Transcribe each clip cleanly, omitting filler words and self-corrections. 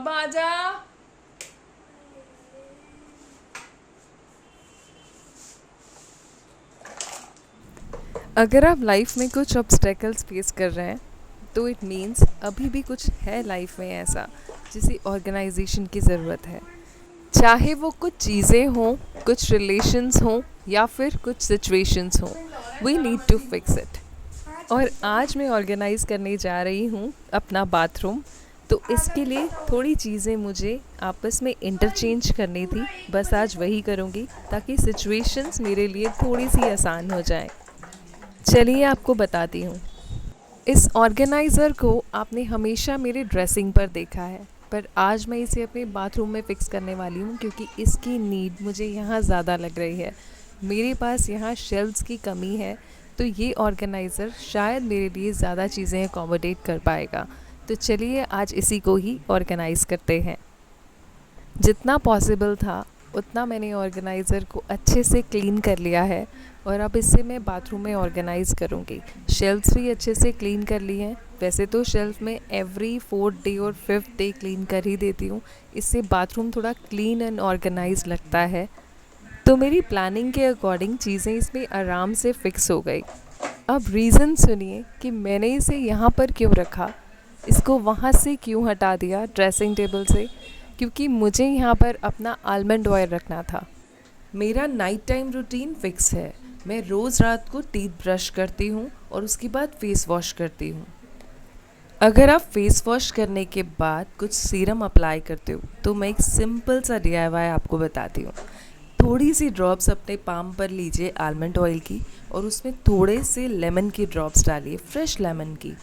बाबा आजा। अगर आप लाइफ में कुछ ऑब्स्टेकल्स फेस कर रहे हैं तो इट मीन्स अभी भी कुछ है लाइफ में ऐसा जिसे ऑर्गेनाइजेशन की ज़रूरत है। चाहे वो कुछ चीज़ें हों, कुछ रिलेशंस हों या फिर कुछ सिचुएशंस हों, we need to fix it. और आज मैं ऑर्गेनाइज़ करने जा रही हूँ अपना बाथरूम। तो इसके लिए थोड़ी चीज़ें मुझे आपस में इंटरचेंज करनी थी। बस आज वही करूँगी ताकि सिचुएशंस मेरे लिए थोड़ी सी आसान हो जाए। चलिए आपको बताती हूँ। इस ऑर्गेनाइज़र को आपने हमेशा मेरे ड्रेसिंग पर देखा है, पर आज मैं इसे अपने बाथरूम में फ़िक्स करने वाली हूँ क्योंकि इसकी नीड मुझे यहाँ ज़्यादा लग रही है। मेरे पास यहाँ शेल्व्स की कमी है, तो ये ऑर्गेनाइज़र शायद मेरे लिए ज़्यादा चीज़ें अकोमोडेट कर पाएगा। तो चलिए आज इसी को ही ऑर्गेनाइज़ करते हैं। जितना पॉसिबल था उतना मैंने ऑर्गेनाइज़र को अच्छे से क्लीन कर लिया है और अब इससे मैं बाथरूम में ऑर्गेनाइज़ करूँगी। शेल्फ्स भी अच्छे से क्लीन कर ली हैं। वैसे तो शेल्फ में एवरी 4th डे और 5th डे क्लीन कर ही देती हूँ, इससे बाथरूम थोड़ा क्लीन एंड ऑर्गेनाइज लगता है। तो मेरी प्लानिंग के अकॉर्डिंग चीज़ें इसमें आराम से फिक्स हो गई। अब रीज़न सुनिए कि मैंने इसे यहाँ पर क्यों रखा, इसको वहाँ से क्यों हटा दिया ड्रेसिंग टेबल से, क्योंकि मुझे यहाँ पर अपना आलमंड ऑयल रखना था। मेरा नाइट टाइम रूटीन फिक्स है। मैं रोज़ रात को टीथ ब्रश करती हूँ और उसके बाद फेस वॉश करती हूँ। अगर आप फेस वॉश करने के बाद कुछ सीरम अप्लाई करते हो तो मैं एक सिंपल सा DIY आपको बताती हूँ। थोड़ी सी ड्रॉप्स अपने पाम पर लीजिए आलमंड ऑयल की और उसमें थोड़े से लेमन की ड्रॉप्स डालिए, फ्रेश लेमन की।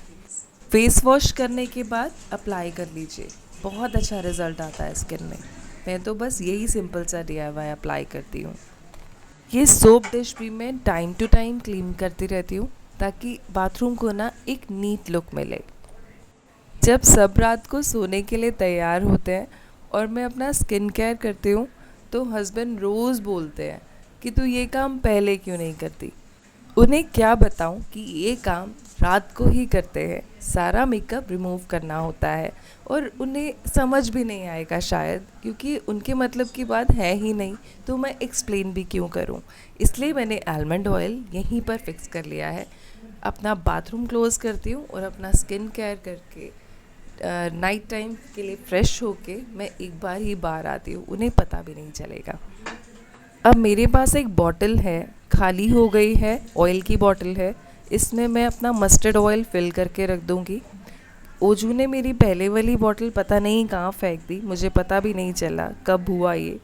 फेस वॉश करने के बाद अप्लाई कर लीजिए, बहुत अच्छा रिज़ल्ट आता है स्किन में। मैं तो बस यही सिंपल सा DIY अप्लाई करती हूँ। ये सोप डिश भी मैं टाइम टू टाइम क्लीन करती रहती हूँ ताकि बाथरूम को ना एक नीट लुक मिले। जब सब रात को सोने के लिए तैयार होते हैं और मैं अपना स्किन केयर करती हूँ तो हस्बैंड रोज़ बोलते हैं कि तू ये काम पहले क्यों नहीं करती। उन्हें क्या बताऊं कि ये काम रात को ही करते हैं, सारा मेकअप रिमूव करना होता है और उन्हें समझ भी नहीं आएगा शायद, क्योंकि उनके मतलब की बात है ही नहीं, तो मैं एक्सप्लेन भी क्यों करूं। इसलिए मैंने आलमंड ऑयल यहीं पर फिक्स कर लिया है। अपना बाथरूम क्लोज़ करती हूँ और अपना स्किन केयर करके नाइट टाइम के लिए फ़्रेश होके मैं एक बार ही बाहर आती हूँ, उन्हें पता भी नहीं चलेगा। अब मेरे पास एक बॉटल है, खाली हो गई है, ऑयल की बॉटल है। इसमें मैं अपना मस्टर्ड ऑयल फिल करके रख दूँगी। ओजू ने मेरी पहले वाली बॉटल पता नहीं कहाँ फेंक दी, मुझे पता भी नहीं चला कब हुआ ये,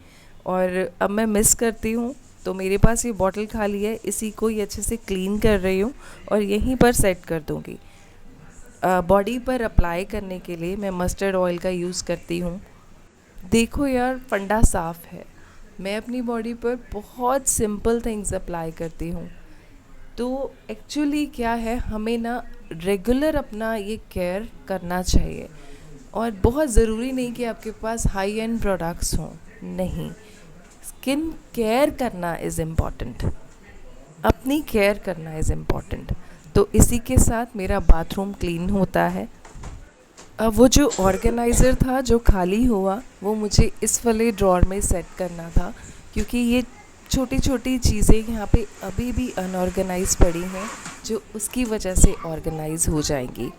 और अब मैं मिस करती हूँ। तो मेरे पास ये बॉटल खाली है, इसी को ही अच्छे से क्लीन कर रही हूँ और यहीं पर सेट कर दूँगी। बॉडी पर अप्लाई करने के लिए मैं मस्टर्ड ऑयल का यूज़ करती हूँ। देखो यार, फंडा साफ़ है। मैं अपनी बॉडी पर बहुत सिंपल थिंग्स अप्लाई करती हूँ। तो एक्चुअली क्या है, हमें ना रेगुलर अपना ये केयर करना चाहिए और बहुत ज़रूरी नहीं कि आपके पास हाई एंड प्रोडक्ट्स हों, नहीं, स्किन केयर करना इज़ इम्पॉर्टेंट, अपनी केयर करना इज़ इम्पॉर्टेंट। तो इसी के साथ मेरा बाथरूम क्लीन होता है। अब वो जो ऑर्गेनाइज़र था जो खाली हुआ, वो मुझे इस वाले ड्रॉर में सेट करना था, क्योंकि ये छोटी छोटी चीज़ें यहाँ पे अभी भी अनऑर्गेनाइज पड़ी हैं जो उसकी वजह से ऑर्गेनाइज हो जाएंगी।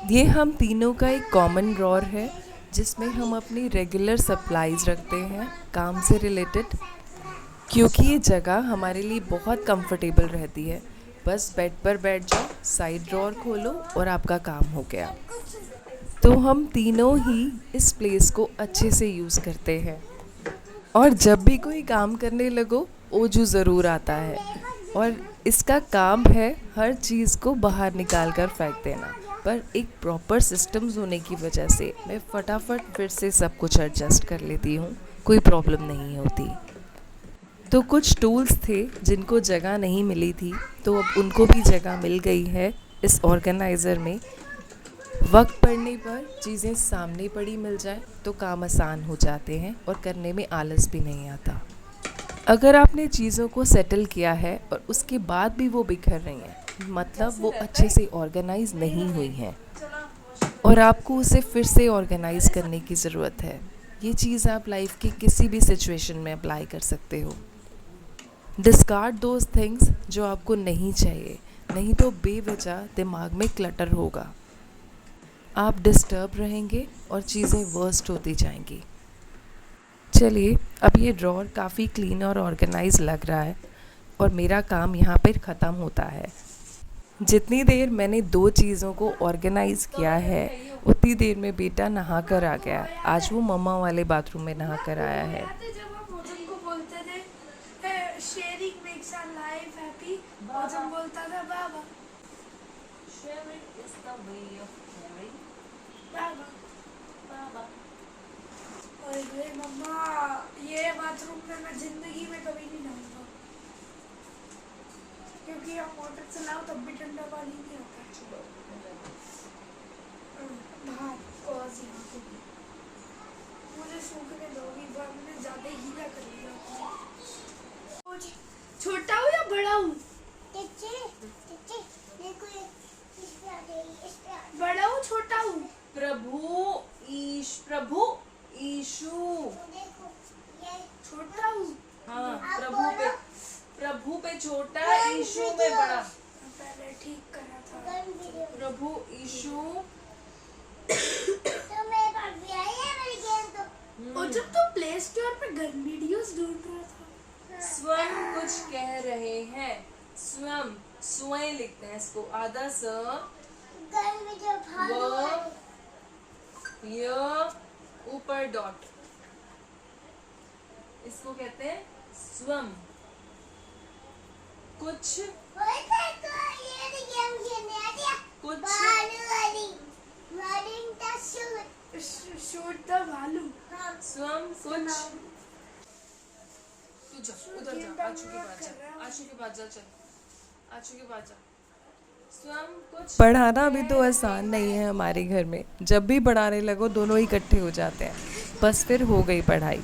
ये हम तीनों का एक कॉमन ड्रॉर है जिसमें हम अपनी रेगुलर सप्लाईज रखते हैं काम से रिलेटेड, क्योंकि ये जगह हमारे लिए बहुत कंफर्टेबल रहती है। बस बेड पर बैठ जाओ, साइड ड्रॉर खोलो और आपका काम हो गया। तो हम तीनों ही इस प्लेस को अच्छे से यूज़ करते हैं और जब भी कोई काम करने लगो ओजू ज़रूर आता है और इसका काम है हर चीज़ को बाहर निकाल कर फेंक देना। पर एक प्रॉपर सिस्टम्स होने की वजह से मैं फटाफट फिर से सब कुछ एडजस्ट कर लेती हूँ, कोई प्रॉब्लम नहीं होती। तो कुछ टूल्स थे जिनको जगह नहीं मिली थी, तो अब उनको भी जगह मिल गई है इस ऑर्गेनाइज़र में। वक्त पड़ने पर चीज़ें सामने पड़ी मिल जाए तो काम आसान हो जाते हैं और करने में आलस भी नहीं आता। अगर आपने चीज़ों को सेटल किया है और उसके बाद भी वो बिखर रही हैं, मतलब वो अच्छे से ऑर्गेनाइज नहीं हुई हैं। और आपको उसे फिर से ऑर्गेनाइज करने की ज़रूरत है। ये चीज़ आप लाइफ की किसी भी सिचुएशन में अप्लाई कर सकते हो। डिस्कार्ड दोज थिंग्स जो आपको नहीं चाहिए, नहीं तो बेवजह दिमाग में क्लटर होगा, आप डिस्टर्ब रहेंगे और चीज़ें वर्स्ट होती जाएंगी। चलिए, अब ये ड्रॉअर काफ़ी क्लीन और ऑर्गेनाइज लग रहा है और मेरा काम यहाँ पर ख़त्म होता है। जितनी देर मैंने 2 चीज़ों को ऑर्गेनाइज़ किया है उतनी देर में बेटा नहा कर आ गया। आज वो मम्मा वाले बाथरूम में नहा कर आया है। जब हम मौसम को बोलते थे sharing makes our life happy, Mausam बोलता था बाबा sharing is the way of caring. बाबा बाबा अरे मम्मा, ये बाथरूम में मैं जिंदगी में कभी नहीं नहाऊंगा, क्योंकि आप मोटर चलाओ तब भी ठंडा पानी नहीं आता। बाहर कॉज यहाँ पे भी मुझे सूखने दो, इस बार मैंने ज़्यादा हीला कर लिया। छोटा हूँ या बड़ा हूँ? बड़ा हूँ छोटा हूँ? प्रभु ईशु छोटा हूँ। हाँ, प्रभु पे छोटा, ईशु में बड़ा। पहले ठीक करा था। प्रभु ईशु। और जब तो प्ले स्टोर पे गन वीडियोस ढूंढ रहा था। स्वयं कुछ कह रहे हैं। स्वयं लिखते हैं इसको, आधा स य ऊपर डॉट, इसको कहते हैं स्वयं कुछ शूट द भालू। स्वयं कुछ। तू जा उधर जा, आशु के पास जा, आशु के पास जा, चल आशु के पास जा। स्वयं कुछ। पढ़ाना भी तो आसान नहीं है हमारे घर में, जब भी पढ़ाने लगो दोनों इकट्ठे हो जाते हैं, बस फिर हो गई पढ़ाई।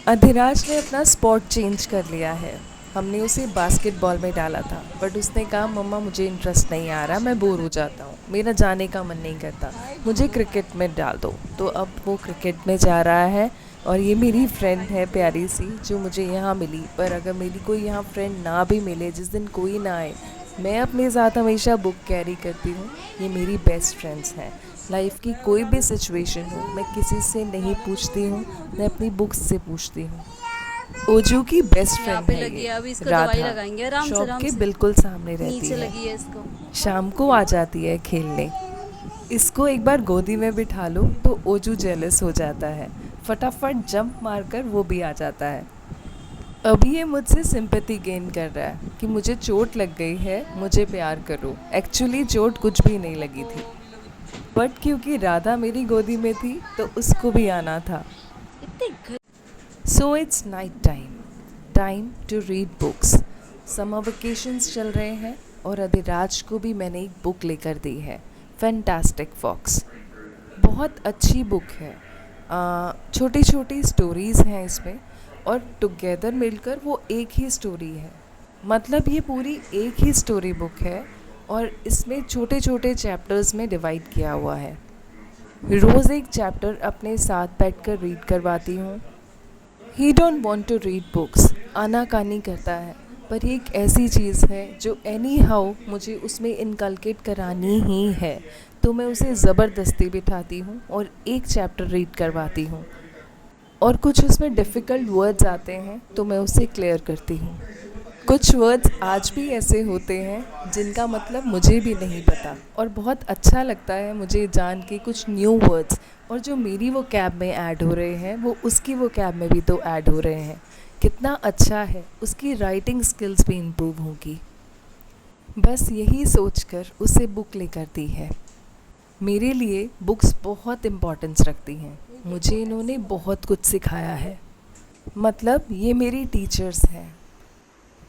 अधिराज ने अपना स्पॉट चेंज कर लिया है। हमने उसे बास्केटबॉल में डाला था, बट उसने कहा मम्मा मुझे इंटरेस्ट नहीं आ रहा, मैं बोर हो जाता हूँ, मेरा जाने का मन नहीं करता, मुझे क्रिकेट में डाल दो। तो अब वो क्रिकेट में जा रहा है। और ये मेरी फ्रेंड है प्यारी सी, जो मुझे यहाँ मिली। पर अगर मेरी कोई यहाँ फ्रेंड ना भी मिले, जिस दिन कोई ना आए, मैं अपने साथ हमेशा बुक कैरी करती हूँ। ये मेरी बेस्ट फ्रेंड्स हैं। लाइफ की कोई भी सिचुएशन हो, मैं किसी से नहीं पूछती हूँ, मैं अपनी बुक्स से पूछती हूँ। ओजू की बेस्ट फ्रेंड है ये, राधा, शॉप के बिल्कुल सामने रहती है। शाम को आ जाती है खेलने। इसको एक बार गोदी में बिठा लो तो ओजू जेलस हो जाता है, फटाफट जंप मारकर वो भी आ जाता है। अभी ये मुझसे सिंपैथी गेन कर रहा है कि मुझे चोट लग गई है, मुझे प्यार करो। एक्चुअली चोट कुछ भी नहीं लगी थी, बट क्योंकि राधा मेरी गोदी में थी तो उसको भी आना था। So it's night time to read books. Summer vacations चल रहे हैं और अधिराज को भी मैंने एक बुक लेकर दी है, फैंटास्टिक फॉक्स। बहुत अच्छी बुक है, छोटी छोटी स्टोरीज़ हैं इसमें और टुगेदर मिलकर वो एक ही स्टोरी है। मतलब ये पूरी एक ही स्टोरी बुक है और इसमें छोटे छोटे चैप्टर्स में डिवाइड किया हुआ है। रोज़ एक चैप्टर अपने साथ बैठकर रीड करवाती हूँ। He don't want to read books, आनाकानी करता है, पर ये एक ऐसी चीज़ है जो एनी हाउ मुझे उसमें इनकलकेट करानी ही है, तो मैं उसे ज़बरदस्ती बिठाती हूँ और एक चैप्टर रीड करवाती हूँ। और कुछ उसमें डिफ़िकल्ट वर्ड्स आते हैं तो मैं उसे क्लियर करती हूँ। कुछ वर्ड्स आज भी ऐसे होते हैं जिनका मतलब मुझे भी नहीं पता, और बहुत अच्छा लगता है मुझे जान के कुछ न्यू वर्ड्स, और जो मेरी वो कैब में ऐड हो रहे हैं वो उसकी वो कैब में भी तो ऐड हो रहे हैं। कितना अच्छा है, उसकी राइटिंग स्किल्स भी इम्प्रूव होगी। बस यही सोचकर उसे बुक लेकर दी है। मेरे लिए बुक्स बहुत इम्पोर्टेंस रखती हैं, मुझे इन्होंने बहुत कुछ सिखाया है। मतलब ये मेरी टीचर्स हैं।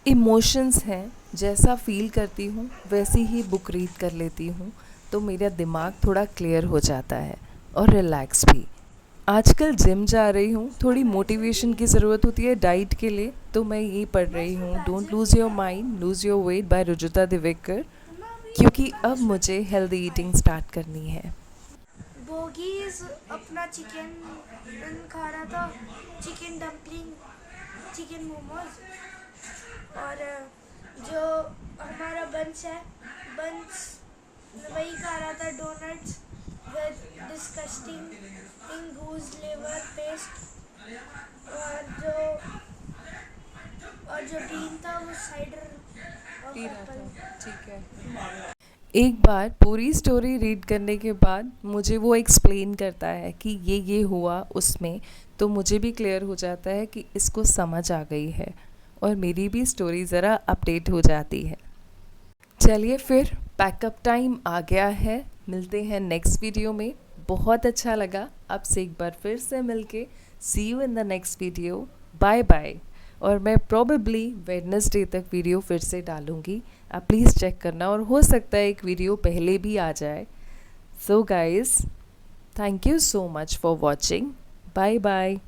इमोशंस हैं, जैसा फील करती हूँ वैसी ही बुक रीड कर लेती हूँ, तो मेरा दिमाग थोड़ा क्लियर हो जाता है और रिलैक्स भी। आजकल जिम जा रही हूँ, थोड़ी मोटिवेशन की ज़रूरत होती है डाइट के लिए, तो मैं ये पढ़ रही हूँ don't lose your mind lose your weight by Rujuta Diwekar, क्योंकि अब मुझे हेल्दी ईटिंग स्टार्ट करनी है। डॉगीज अपना चिकन खा रहा था, चिकन डम्पलिंग, चिकन मोमोज। और जो हमारा बंस है, बंस वही खा रहा था donuts with disgusting goose liver paste. और जो बीन था वो साइडर और पी रहा एप्पल। था, ठीक है। एक बार पूरी स्टोरी रीड करने के बाद मुझे वो एक्सप्लेन करता है कि ये हुआ उसमें, तो मुझे भी क्लियर हो जाता है कि इसको समझ आ गई है और मेरी भी स्टोरी ज़रा अपडेट हो जाती है। चलिए फिर पैकअप टाइम आ गया है, मिलते हैं नेक्स्ट वीडियो में। बहुत अच्छा लगा आपसे एक बार फिर से मिलके। See you in the next video, bye bye. और मैं प्रोबेबली वेडनेसडे तक वीडियो फिर से डालूँगी, आप प्लीज़ चेक करना, और हो सकता है एक वीडियो पहले भी आ जाए। So guys, thank you so much for watching, bye bye.